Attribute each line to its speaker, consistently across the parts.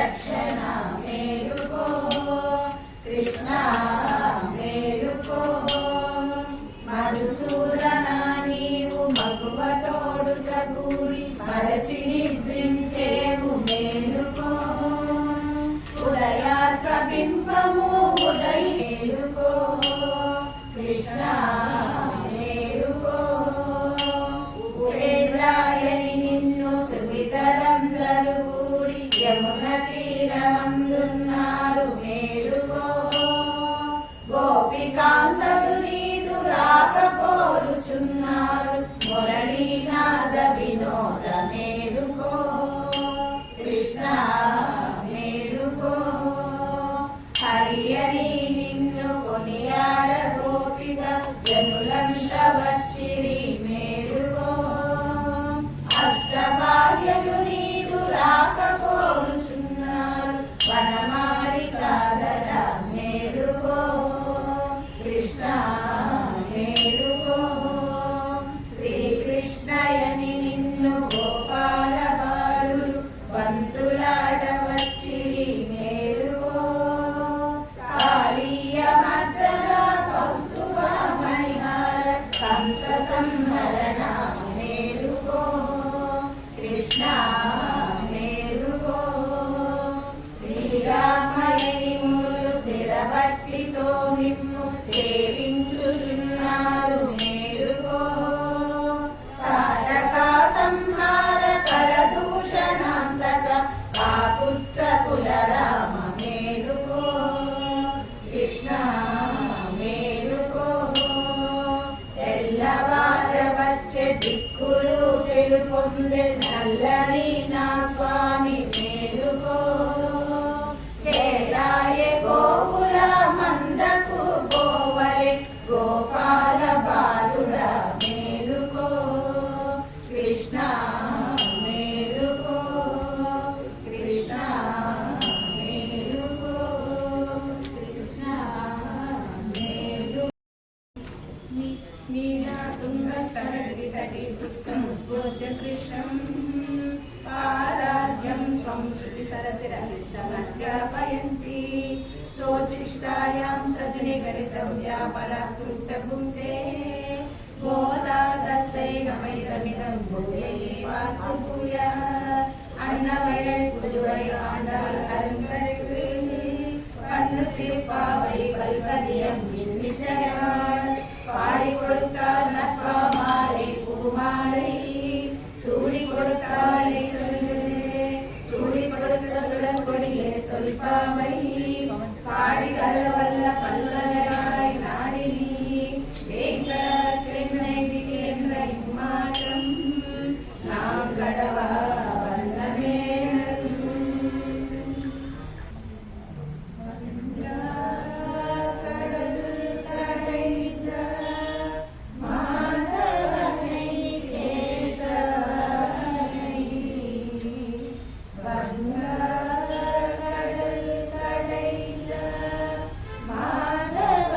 Speaker 1: రక్షణ మేలుకో కృష్ణ మేలుకో మధుసూదన నీవు మగువతోడుత కూడి మరచి నిద్రించేవు మేలుకో ఉదయార్క బింబము ఉదయ మేలుకో కృష్ణ మేలుకో ఉపేంద్రాయని నిన్ను సువితరందరు కూడి యమున తీరమందున్నారు మేలుకో గోపికాంతలు నీదు రాక కోరుచున్నారు మురళీనాథ వినోద మేలుకో కృష్ణ మేలుకో హరియని నిన్ను కొనియాడ గోపిక జనులంత వచ్చిరి మేలుకో అష్టభాగ్యులు నీదు రాక కోరుచున్నారు వనమాలి కాదర మేలుకో కృష్ణ మేలుకో శ్రీకృష్ణయని నిన్ను గోపాల బాలురు వంతులాడ వచ్చిరి మేలుకో కాళీయ మర్దన కౌస్తుభ మణిహార కంస సంహరణ మేలుకో కృష్ణ మేలుకో శ్రీరామయని మునులు స్థిర భక్తితో నిన్ను సేవించుచున్నారు మేలుకో తాటకా సంహార కలదూషణాంతక కాకుత్స కుల రామ మేలుకో కృష్ణ మేలుకో తెల్లవార వచ్చే దిక్కులు తెలుపొందే నల్లని నా స్వామి మేలుకో వేలాయ గోకుల మందకు గోవలే గోపాల బాలుడ మేలుకో కృష్ణ మేలుకో కృష్ణ మేలుకో కృష్ణ మేలు నీలాతుంగస్తరగిరితటి సుప్తముద్బోధ్య కృష్ణం పారాధ్యం స్వం శృతి సరసిరసిద్ధమధ్యాపయంతి శోచిష్టాయాం సజని గణితం వ్యాపరాకృత్య భుంక్తే గోదా తస్సై నమైదమిదం భూయేవాస్తు భూయః அன்னவயல் புதுவை ஆண்டாள் அருங்கருக்கு கண்ணு திருப்பாவை கல்வதியம் இன்னிசையால் பாடி கொடுத்தால் நட்பா மாலை பூமாலை சூடி கொடுத்தாலே சொல்லு சூடி கொடுத்த சுடர் கொடியே தொல்பாவை பாடி கலவல்ல பல்லவராய் நாடினி வேங்கடவர்க்கென்னை விதி என்ற இம்மாற்றம் நாம் கடவா மாதவனை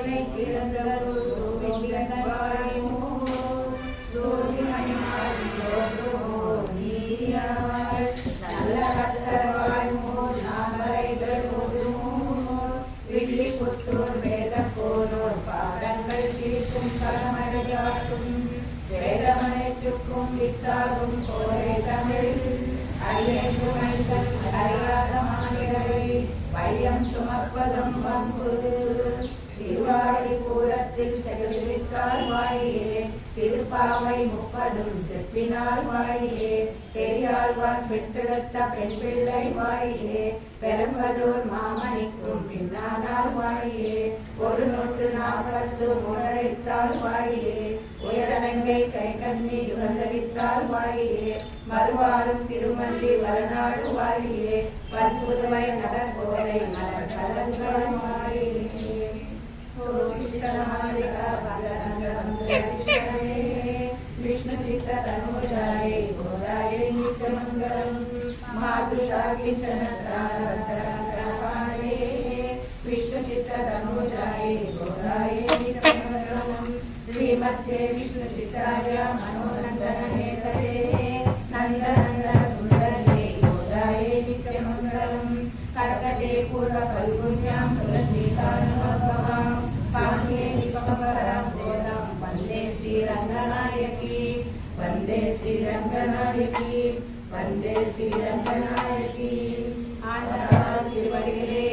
Speaker 1: பிள்ளை பிறந்ததோ கோவிந்தன் வாழ்வோ சோதிமணி மாறியோரோ நீயாய் நல்ல கத்தர் வாழ்வோ நாமரைகள் ஓதுமோ வில்லி புத்தூர் வேத போனோர் பாதங்கள் தீர்க்கும் களமடையாட்டும் வேதமனைத்துக்கும் வித்தாகும் போரே தமிழ் அரியமைந்தன் அறியாத மானிடரை வையம் சுமப்பதும் பண்பு திருவாடி பூரத்தில் செவித்தாள் வாழியே திருப்பாவை முப்பதும் செப்பினாள் வாழியே பெரியாழ்வார் பெற்றெடுத்த பெண் பிள்ளை வாழியே பெரும்பதூர் மாமணிக்கும் பின்னானாள் வாழியே 140 முரளித்தாள் வாழியே உயரங்கை கை கண்ணி யுகந்தரித்தாள் வாழியே மறுவாரும் திருமல்லி வளநாடு வாழியே பல்புதுவை நகர் போதை மலர் கலங்கள் வாழியே विष्णु चित्त तनुजाये गोदाये नित्यमंगलम मातृषा किंचन प्राणवत्तरंकरपाणे विष्णु चित्त तनुजाये गोदाये नित्यमंगलम श्रीमद्ये विष्णु चित्तार्य मनोनंदन हेतवे नंदनंदन सुंदरे गोदाये नित्यमंगलम कर्कटे पूर्व फल्गुन्यां तुलसीकानुभवां पाण्ये निष्पकरां गोदां वन्दे श्रीरङ्गनायकी वन्दे श्रीरङ्गनायकी वन्दे श्रीरङ्गनायकी आण्डाள் திருவடிகளே